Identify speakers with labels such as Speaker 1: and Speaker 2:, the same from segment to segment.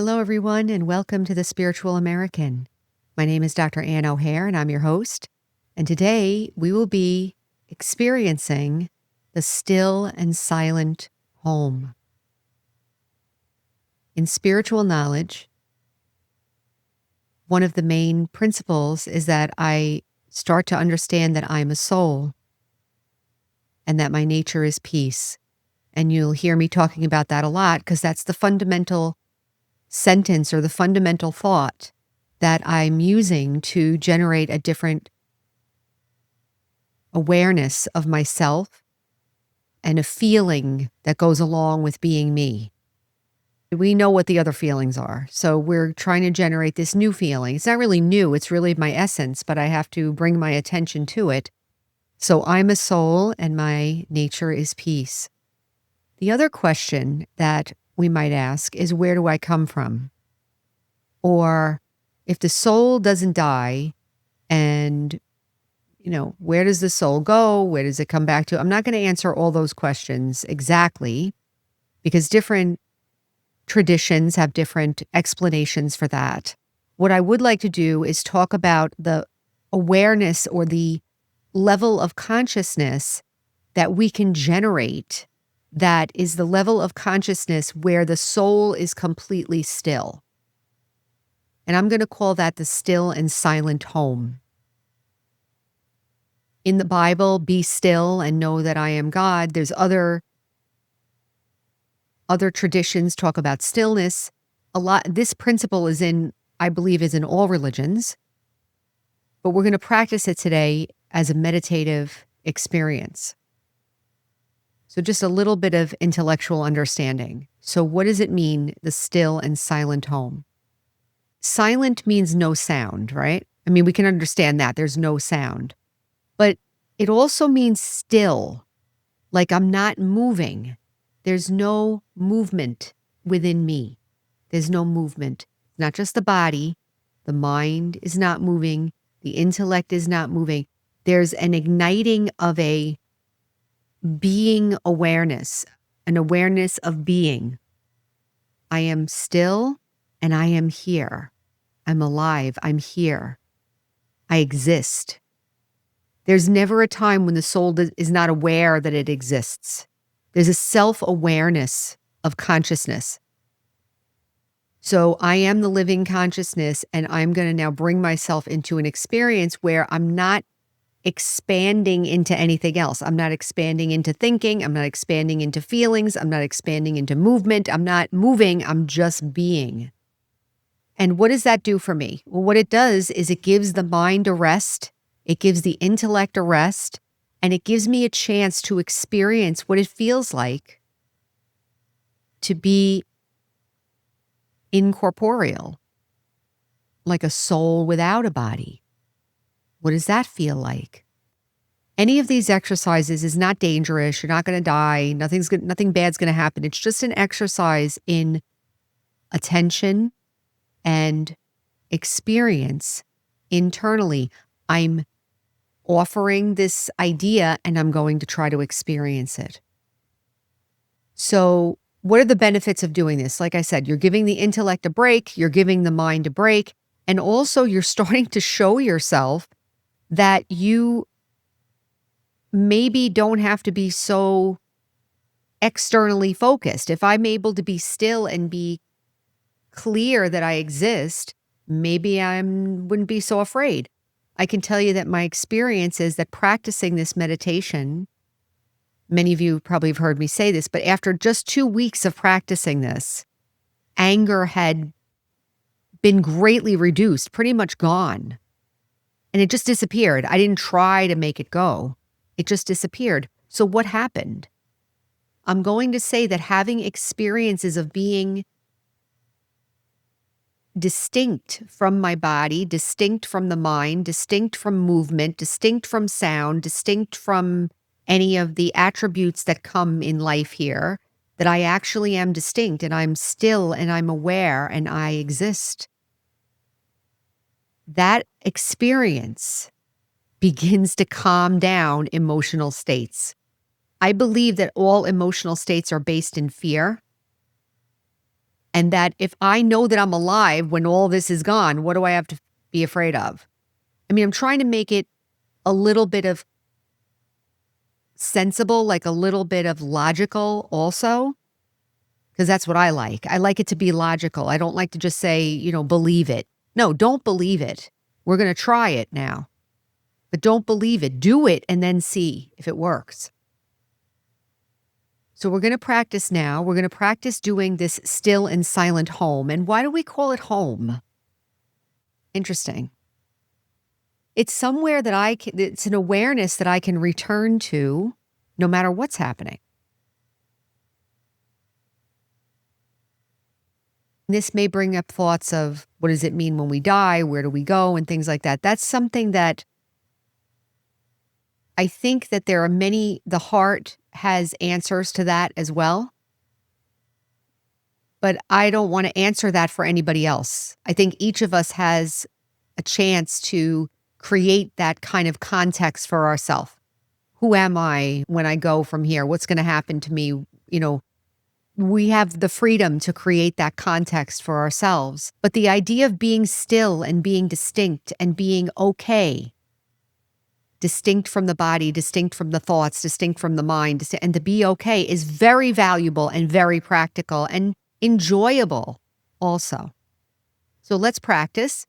Speaker 1: Hello, everyone, and welcome to The Spiritual American. My name is Dr. Ann O'Hare, and I'm your host. And today we will be experiencing the still and silent home. In spiritual knowledge, one of the main principles is that I start to understand that I'm a soul and that my nature is peace. And you'll hear me talking about that a lot because that's the fundamental sentence or the fundamental thought that I'm using to generate a different awareness of myself and a feeling that goes along with being me. We know what the other feelings are. So we're trying to generate this new feeling. It's not really new, it's really my essence, but I have to bring my attention to it. So I'm a soul and my nature is peace. The other question that we might ask is, where do I come from? Or if the soul doesn't die and, where does the soul go? Where does it come back to? I'm not going to answer all those questions exactly because different traditions have different explanations for that. What I would like to do is talk about the awareness or the level of consciousness that we can generate, that is the level of consciousness where the soul is completely still. And I'm going to call that the still and silent home. In the Bible, be still and know that I am God. There's other traditions talk about stillness. This principle I believe is in all religions, but we're going to practice it today as a meditative experience. So just a little bit of intellectual understanding. So what does it mean, the still and silent home? Silent means no sound, right? I mean, we can understand that there's no sound, but it also means still, like I'm not moving. There's no movement within me. There's no movement, not just the body. The mind is not moving. The intellect is not moving. There's an igniting of a being awareness, an awareness of being. I am still and I am here. I'm alive. I'm here. I exist. There's never a time when the soul is not aware that it exists. There's a self-awareness of consciousness. So I am the living consciousness, and I'm going to now bring myself into an experience where I'm not expanding into anything else. I'm not expanding into thinking. I'm not expanding into feelings. I'm not expanding into movement. I'm not moving. I'm just being. And what does that do for me? Well, what it does is it gives the mind a rest. It gives the intellect a rest. And it gives me a chance to experience what it feels like to be incorporeal, like a soul without a body. What does that feel like? Any of these exercises is not dangerous. You're not going to die. Nothing bad's going to happen. It's just an exercise in attention and experience internally. I'm offering this idea and I'm going to try to experience it. So what are the benefits of doing this? Like I said, you're giving the intellect a break, you're giving the mind a break, and also you're starting to show yourself that you maybe don't have to be so externally focused. If I'm able to be still and be clear that I exist, maybe I wouldn't be so afraid. I can tell you that my experience is that practicing this meditation, many of you probably have heard me say this, but after just 2 weeks of practicing this, anger had been greatly reduced, pretty much gone. And it just disappeared. I didn't try to make it go. It just disappeared. So what happened? I'm going to say that having experiences of being distinct from my body, distinct from the mind, distinct from movement, distinct from sound, distinct from any of the attributes that come in life here, that I actually am distinct and I'm still and I'm aware and I exist. That experience begins to calm down emotional states. I believe that all emotional states are based in fear. And that if I know that I'm alive when all this is gone, what do I have to be afraid of? I mean, I'm trying to make it a little bit of sensible, like a little bit of logical also, because that's what I like. I like it to be logical. I don't like to just say, believe it. No, don't believe it. We're going to try it now, but don't believe it. Do it and then see if it works. So we're going to practice now. We're going to practice doing this still and silent home. And why do we call it home? Interesting. It's somewhere that it's an awareness that I can return to no matter what's happening. This may bring up thoughts of what does it mean when we die? Where do we go? And things like that. That's something that I think that the heart has answers to that as well. But I don't want to answer that for anybody else. I think each of us has a chance to create that kind of context for ourselves. Who am I when I go from here? What's going to happen to me? We have the freedom to create that context for ourselves. But the idea of being still and being distinct and being okay, distinct from the body, distinct from the thoughts, distinct from the mind, and to be okay is very valuable and very practical and enjoyable also. So let's practice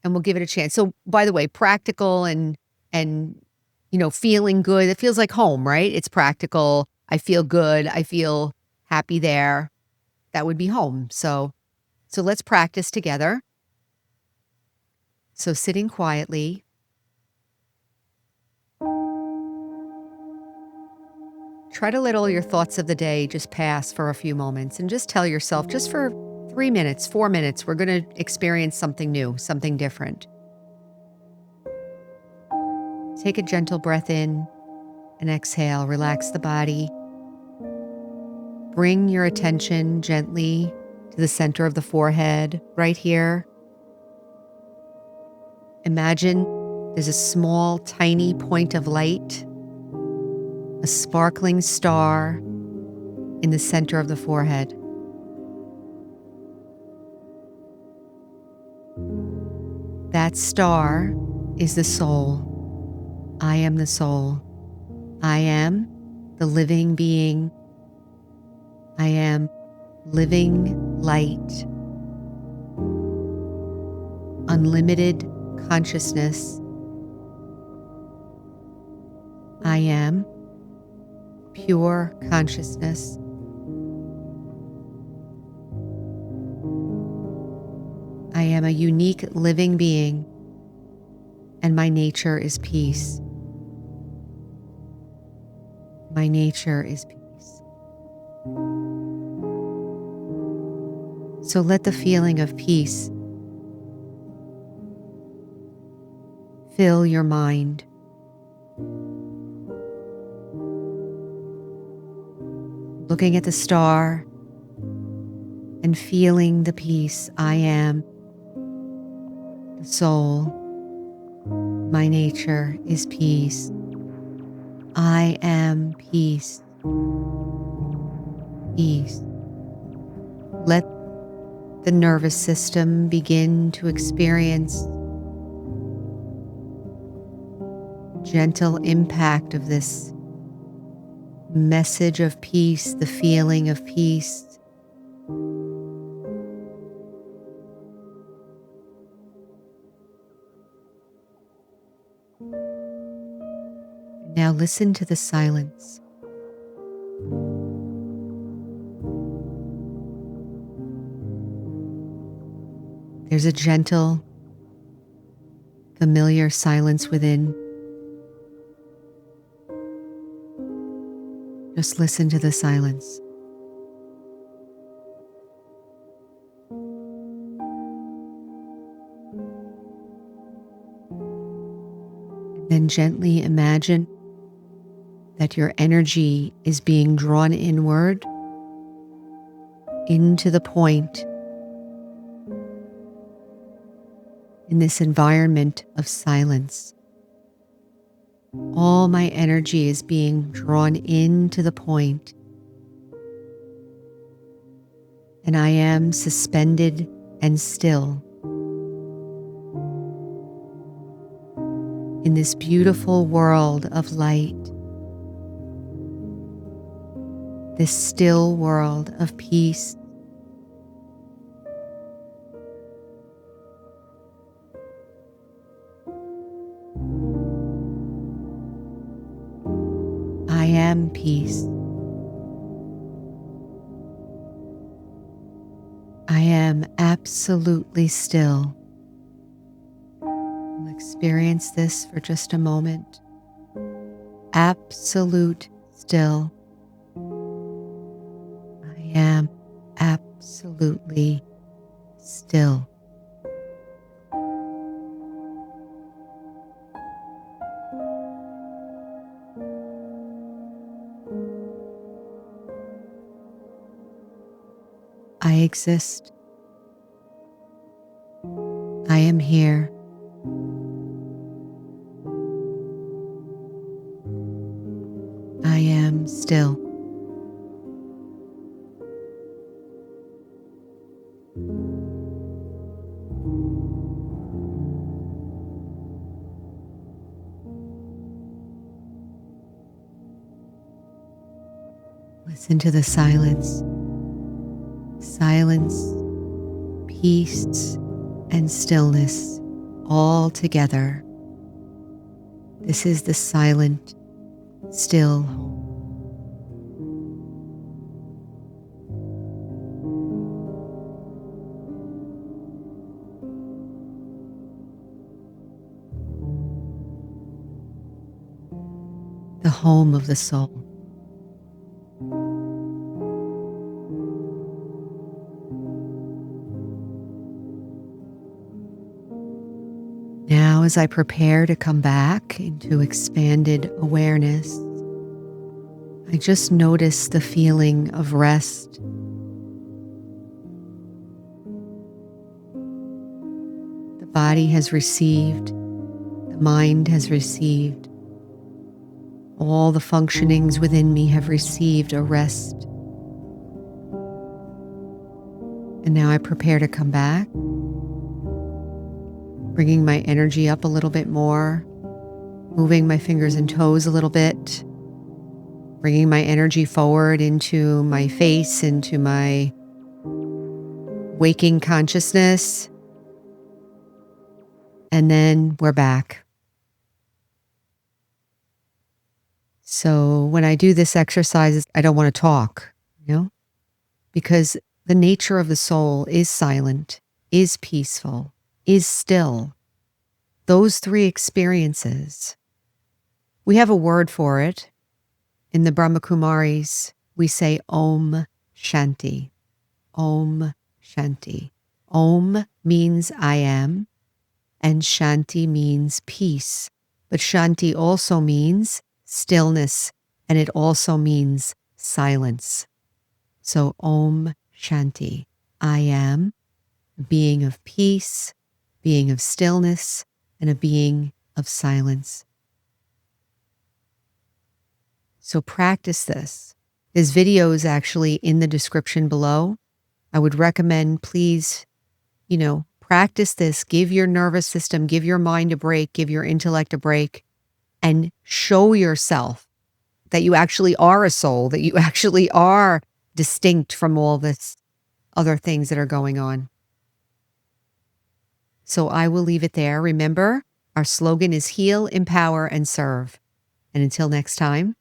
Speaker 1: and we'll give it a chance. So by the way, practical and feeling good, it feels like home, right? It's practical. I feel good. I feel happy there. That would be home. So let's practice together. So sitting quietly. Try to let all your thoughts of the day just pass for a few moments and just tell yourself, just for 3 minutes, 4 minutes, we're going to experience something new, something different. Take a gentle breath in and exhale. Relax the body. Bring your attention gently to the center of the forehead, right here. Imagine there's a small, tiny point of light, a sparkling star in the center of the forehead. That star is the soul. I am the soul. I am the living being. I am living light. Unlimited consciousness. I am pure consciousness. I am a unique living being, and my nature is peace. My nature is peace. So let the feeling of peace fill your mind. Looking at the star and feeling the peace. I am the soul. My nature is peace. I am peace. Peace. Let the nervous system begin to experience gentle impact of this message of peace, the feeling of peace. Now listen to the silence. There's a gentle, familiar silence within. Just listen to the silence. And then gently imagine that your energy is being drawn inward into the point in this environment of silence. All my energy is being drawn into the point. and I am suspended and still in this beautiful world of light, this still world of peace. I am peace. I am absolutely still. We'll experience this for just a moment. Absolute still. I am absolutely still. I exist. I am here. I am still. Listen to the silence. Silence, peace, and stillness all together. This is the silent, still home. The home of the soul. Now, as I prepare to come back into expanded awareness, I just notice the feeling of rest. The body has received, the mind has received, all the functionings within me have received a rest. And now I prepare to come back, bringing my energy up a little bit more, moving my fingers and toes a little bit, bringing my energy forward into my face, into my waking consciousness. And then we're back. So when I do this exercise, I don't want to talk, because the nature of the soul is silent, is peaceful, is still. Those three experiences. We have a word for it. In the Brahma Kumaris, we say Om Shanti. Om Shanti. Om means I am, and Shanti means peace. But Shanti also means stillness, and it also means silence. So Om Shanti. I am a being of peace, being of stillness, and a being of silence. So practice this. There's videos actually in the description below. I would recommend, please, practice this. Give your nervous system, give your mind a break, give your intellect a break, and show yourself that you actually are a soul, that you actually are distinct from all this other things that are going on. So I will leave it there. Remember, our slogan is heal, empower, and serve. And until next time,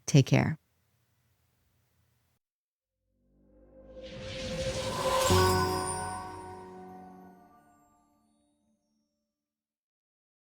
Speaker 1: take care.